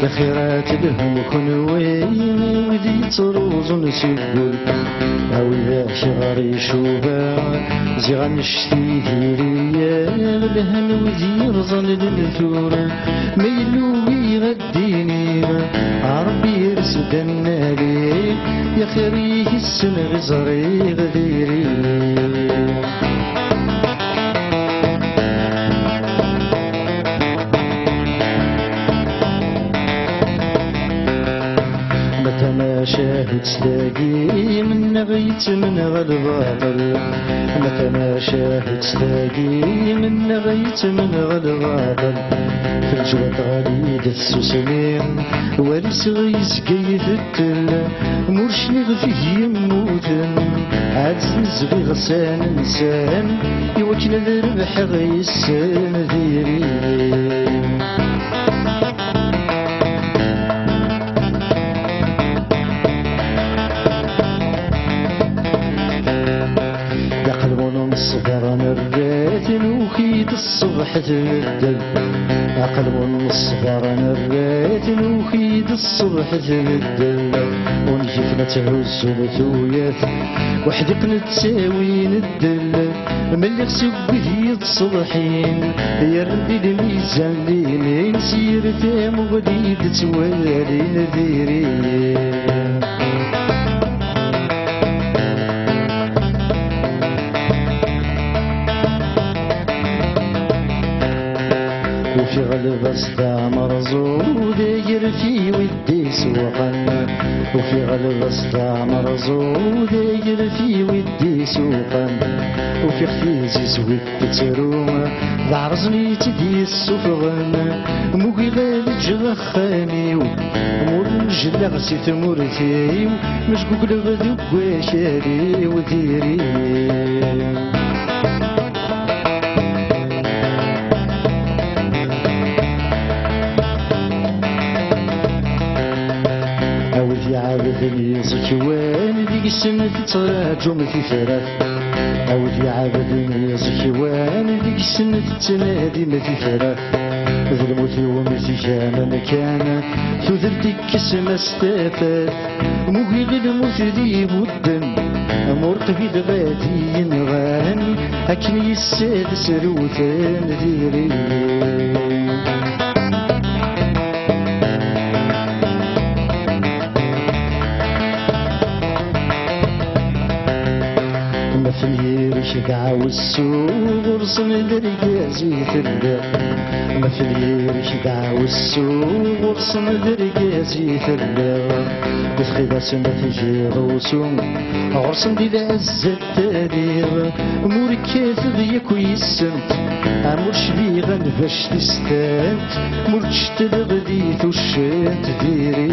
يا خيرات لهم كنوي ودي تروز نسبل أو إذا شغري شوبا زيغا نشتي ديريا لهن ودي رزن للثورة ما يلوي غديني عربي يرسد النالي يا خيري السن غزري غديري ما شاهد تلاقي من نغيت من غالباطل متى ما شاهد تلاقي من نغيت من غالباطل في الجواد غاليد السوسنين وارس غيس كيف التل مرشني فيه يموتن عاد نزغي غسان نسان يوكل ذربح غيسان ذيري الصبر نريت نوخيد الصبح تبدل قلب الصبر نريت نوخيد الصبح تبدل ونجيفنا تعز وثويات وحدك نتساوي ندل ملي خسب بيه الصبحين يا ربي الميزان ليلين سير ثام وغديد توالي نذيرين وفي غلبة صداع مرزو داير في ودي سوقا وفي غلبة صداع مرزو داير في ودي سوقا وفي اختيزي زويت تتروم ضعرزني تدي السفغن موكي غالي جغخاني مور الجلة غسيت مورثي مشكوك لغدوك وشاري وذيري عابدني زكوان ديك السنة تراجم في ثلاث عاود عابدني زكوان ديك السنة تنادي ما في ثلاث ظلمت ومتي كان كان تذر ديك السنة استافات موهي الموت ذي ودن مرت في دغاتي ينغاني أكني السادس روثان ذيري في اليرش قعاو السوق ورصن درقازي ثلا ما في اليرش قعاو السوق ورصن درقازي ثلا بخيبة سنة تجي غوسون عرصن دي لعزة التاريخ موركات ضيق ويسنت عمرش بي غنفاش تستانت مرتش تلغدي ثشات ديري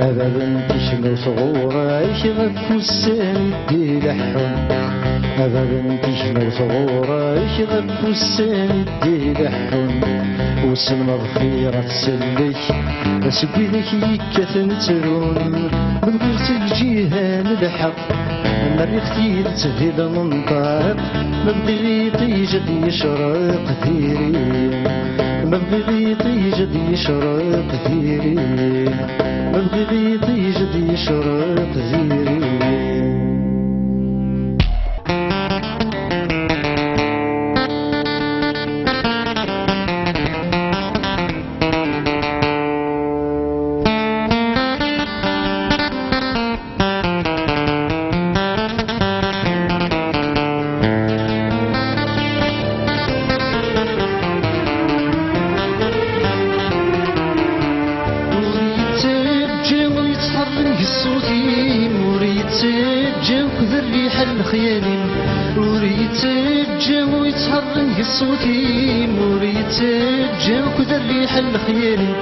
أبدا شنو صغورة يشغف السان دي لحم أبدا شنو صغورة يشغف السان دي لحم وسلم الخيرة تسلك أسبي لك يكثن ترون من غير تجيهان الحق مريختي لتفيد منطق مبغي طيجد يشرق ثيري مبغي طيجد يشرق ثيري مبغي طيجد يشرق ثيري خيالي وريت الجو يتحرك صوتي وريت الجو كذا الريح الخيالي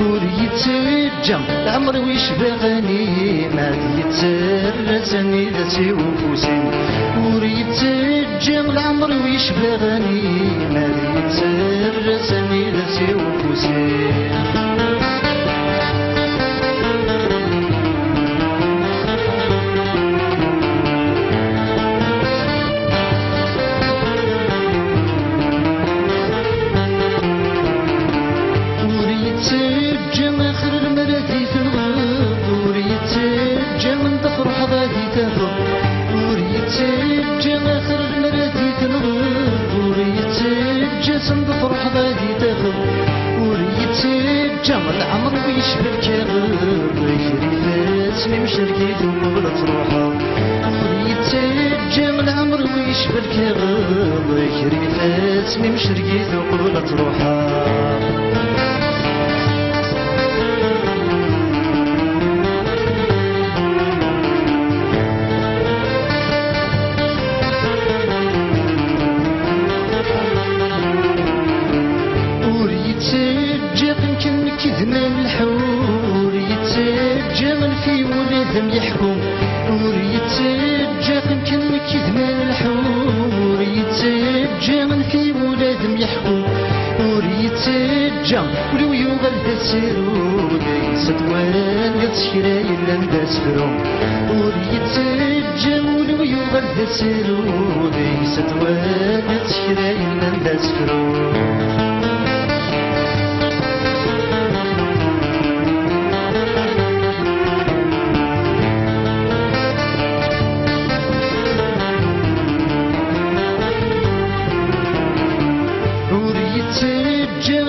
وريت الجو العمر ويش باغاني ما يترزني ذاتي وفوسي وريت الجو العمر ويش باغاني ما يترزني ذاتي وفوسي وريتجا آخر المرادي تنغب وريتجا صند فرح غادي تغب وريتجا العمر ويشبه الكاغب يكري مشركي ثم بلا تروحها وريتجا العمر ويشبه الكاغب يكري مشركي ثم بلا تروحها كذمان الحور يتجمل في ولادهم يحكم وريتجا يمكن كذمان الحور يتجمل في ولادهم يحكم وريتجا ولو يغل تسيرو ليس دوان يتشرا إلا نداس فروم وريتجا ولو يغل تسيرو ليس دوان يتشرا إلا نداس فروم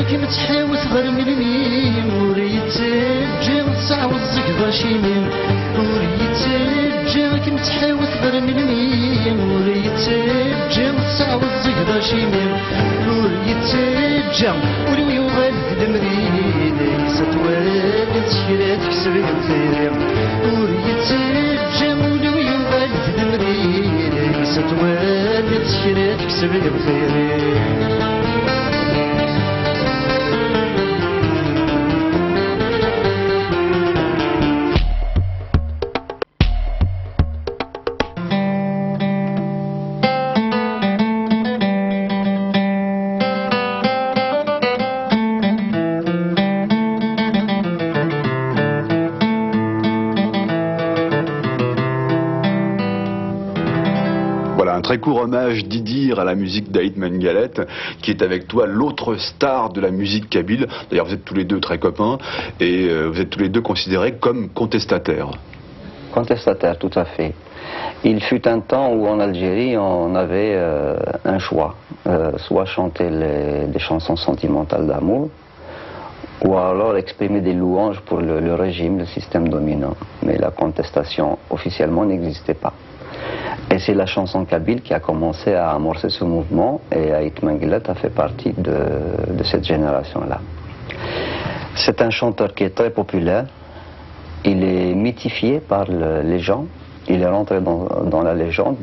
كيما تحاول غير من الميم وريتجا تصعوض زكضا شيميم وريتجا كيما تحاول غير من الميم وريتجا تصعوض زكضا شيميم وريتجا ولو يغال دمري ليس توالي تشكيلات كسر الخير وريتجا ولو يغال دمري ليس توالي تشكيلات كسر الخير Très court hommage d'Idir à la musique d'Aït Mengalet, qui est avec toi l'autre star de la musique kabyle. D'ailleurs, vous êtes tous les deux très copains et vous êtes tous les deux considérés comme contestataires. Contestataires, tout à fait. Il fut un temps où en Algérie, on avait un choix. Soit chanter des chansons sentimentales d'amour, ou alors exprimer des louanges pour le régime, le système dominant. Mais la contestation officiellement n'existait pas. Et c'est la chanson kabyle qui a commencé à amorcer ce mouvement, et Aït Mengalet a fait partie de cette génération-là. C'est un chanteur qui est très populaire, il est mythifié par les gens, il est rentré dans la légende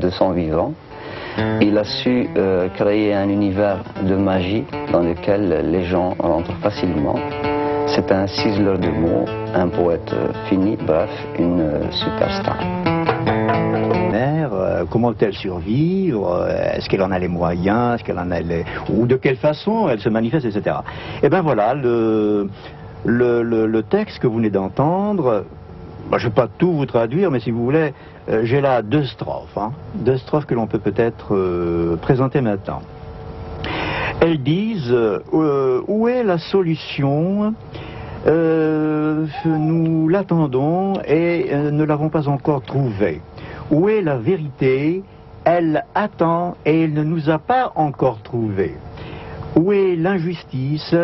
de son vivant. Il a su créer un univers de magie dans lequel les gens rentrent facilement. C'est un ciseleur de mots, un poète fini, bref, une superstar. Comment peut-elle survivre? Est-ce qu'elle en a les moyens? Est-ce qu'elle en a ou de quelle façon elle se manifeste, etc. Et bien voilà, le texte que vous venez d'entendre, je ne vais pas tout vous traduire, mais si vous voulez, j'ai là deux strophes. Deux strophes que l'on peut peut-être présenter maintenant. Elles disent où est la solution? Nous l'attendons et ne l'avons pas encore trouvée. Où est la vérité? Elle attend et elle ne nous a pas encore trouvés. Où est l'injustice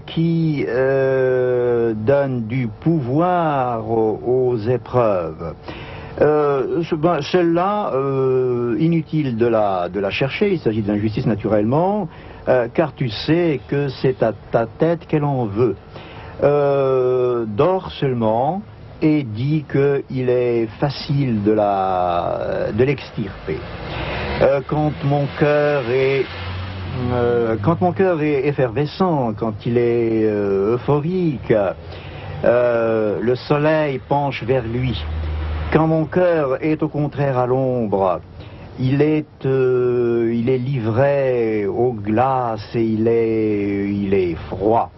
qui donne du pouvoir aux épreuves? Celle-là, inutile de la chercher, il s'agit de l'injustice naturellement, car tu sais que c'est à ta tête qu'elle en veut. Dors seulement et dit qu'il est facile de l'extirper. Quand mon cœur est effervescent, quand il est euphorique, le soleil penche vers lui. Quand mon cœur est au contraire à l'ombre, il est livré aux glaces et il est froid.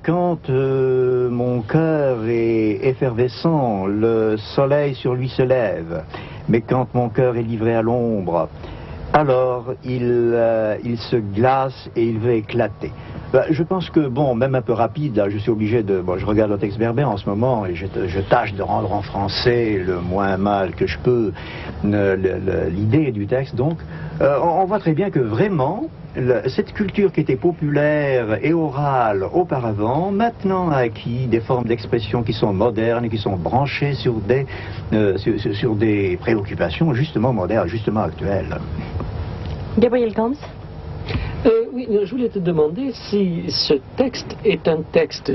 Quand mon cœur est effervescent, le soleil sur lui se lève. Mais quand mon cœur est livré à l'ombre, alors il se glace et il veut éclater. Je pense que, bon, même un peu rapide, là, je suis obligé de... Bon, je regarde le texte berbère en ce moment et je tâche de rendre en français le moins mal que je peux l'idée du texte. Donc, on voit très bien que vraiment, cette culture qui était populaire et orale auparavant, maintenant a acquis des formes d'expression qui sont modernes et qui sont branchées sur des préoccupations justement modernes, justement actuelles. Gabriel Camps. Oui, je voulais te demander si ce texte est un texte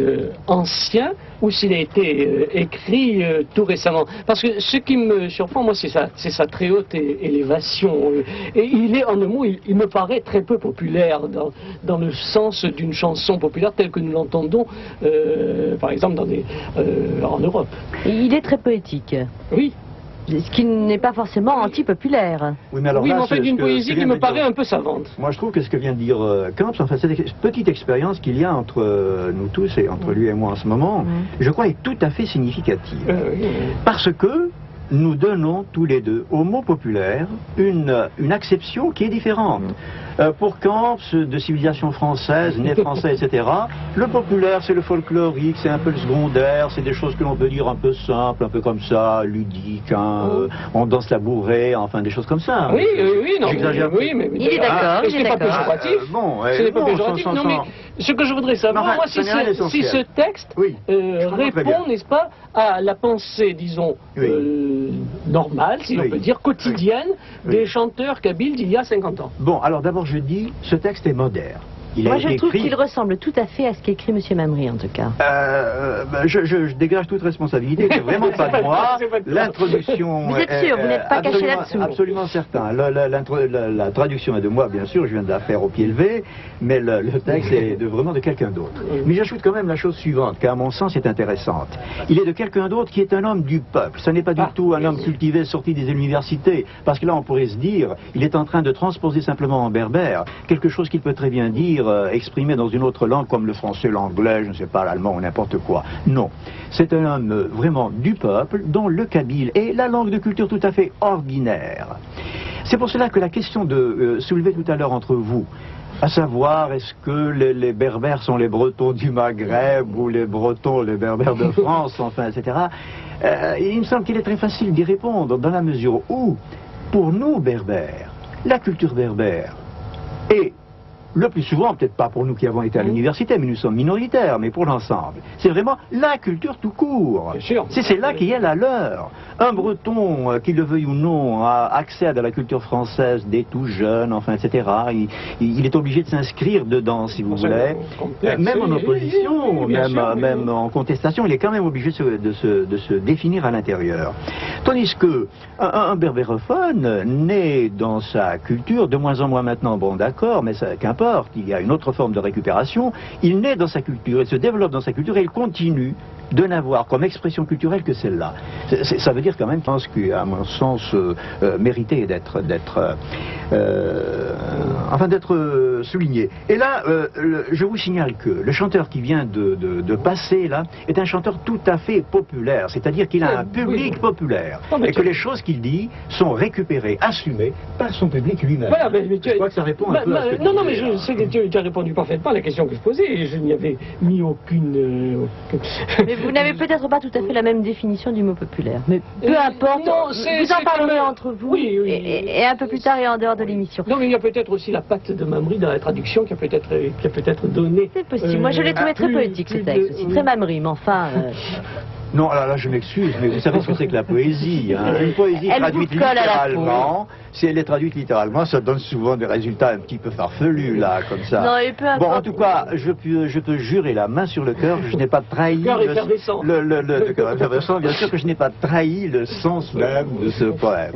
ancien ou s'il a été écrit tout récemment. Parce que ce qui me surprend, moi, c'est sa très haute élévation. Et il est, en un mot, il me paraît très peu populaire dans le sens d'une chanson populaire telle que nous l'entendons, par exemple, en Europe. Il est très poétique. Oui. Ce qui n'est pas forcément anti-populaire. Oui, mais alors là, en fait, d'une poésie qui me paraît un peu savante. Moi, je trouve que ce que vient de dire Camps, enfin, cette petite expérience qu'il y a entre nous tous et entre lui et moi en ce moment, je crois est tout à fait significative. Parce que nous donnons tous les deux au mot populaire une acception qui est différente. Pour Camps, de civilisation française, né français, etc., le populaire, c'est le folklorique, c'est un peu le secondaire, c'est des choses que l'on peut dire un peu simples, un peu comme ça, ludiques, hein, on danse la bourrée, enfin des choses comme ça. Oui, non, j'exagère. Oui, mais il est d'accord, ce n'est pas péjoratif. Ce n'est pas péjoratif. Non, mais ce que je voudrais savoir, moi, si ce texte répond, n'est-ce pas, à la pensée, disons, normale, si l'on peut dire, quotidienne, des chanteurs kabyles d'il y a 50 ans. Bon, alors d'abord je dis, ce texte est moderne. Moi, je trouve qu'il ressemble tout à fait à ce qu'écrit M. Mamry, en tout cas. Je dégage toute responsabilité, c'est vraiment pas de moi. L'introduction... Vous êtes sûr, vous n'êtes pas caché là-dessous? Absolument certain. La traduction est de moi, bien sûr, je viens de la faire au pied levé, mais le texte est vraiment de quelqu'un d'autre. Mais j'ajoute quand même la chose suivante, qui à mon sens est intéressante. Il est de quelqu'un d'autre qui est un homme du peuple. Ce n'est pas du tout un homme cultivé sorti des universités, parce que là on pourrait se dire, il est en train de transposer simplement en berbère quelque chose qu'il peut très bien dire exprimé dans une autre langue comme le français, l'anglais, je ne sais pas, l'allemand ou n'importe quoi. Non. C'est un homme vraiment du peuple dont le kabyle est la langue de culture tout à fait ordinaire. C'est pour cela que la question soulevée tout à l'heure entre vous, à savoir est-ce que les berbères sont les bretons du Maghreb ou les bretons, les berbères de France, enfin, etc. Il me semble qu'il est très facile d'y répondre dans la mesure où, pour nous berbères, la culture berbère est le plus souvent, peut-être pas pour nous qui avons été à l'université, mais nous sommes minoritaires, mais pour l'ensemble, c'est vraiment la culture tout court. C'est là qui est la leur. Un breton, qu'il le veuille ou non, accède à la culture française dès tout jeune, enfin, etc. Il est obligé de s'inscrire dedans, si vous voulez. Même en opposition, même en contestation, il est quand même obligé de se définir à l'intérieur. Tandis que un berbérophone, né dans sa culture, de moins en moins maintenant, bon d'accord, mais qu'importe, il y a une autre forme de récupération, il naît dans sa culture, il se développe dans sa culture et il continue de n'avoir comme expression culturelle que celle-là. Ça veut dire quand même, je pense qu'à mon sens, mérité d'être souligné. Et là, je vous signale que le chanteur qui vient de passer là est un chanteur tout à fait populaire, c'est-à-dire qu'il a un public populaire et que les choses qu'il dit sont récupérées, assumées par son public lui-même. Voilà, je crois que ça répond un peu à ce que non, mais je sais que tu as répondu parfaitement à la question que je posais et je n'y avais mis aucune... Mais vous n'avez peut-être pas tout à fait la même définition du mot populaire. Mais peu importe, vous en parlerez entre vous et un peu plus tard et en dehors de l'émission. Non, mais il y a peut-être aussi la patte de Mamry dans la traduction qui a peut-être donné... C'est possible. Moi, je l'ai trouvé très poétique, ce texte aussi. Très Mamry, mais enfin... Non, là, je m'excuse, mais vous savez ce que c'est que la poésie, hein. Une poésie traduite littéralement, si elle est traduite littéralement, ça donne souvent des résultats un petit peu farfelus, là, comme ça. Non, et peu importe. Bon, en tout cas, je peux jurer la main sur le cœur que je n'ai pas trahi... Le cœur effervescent. Le cœur effervescent, bien sûr que je n'ai pas trahi le sens même de ce poème.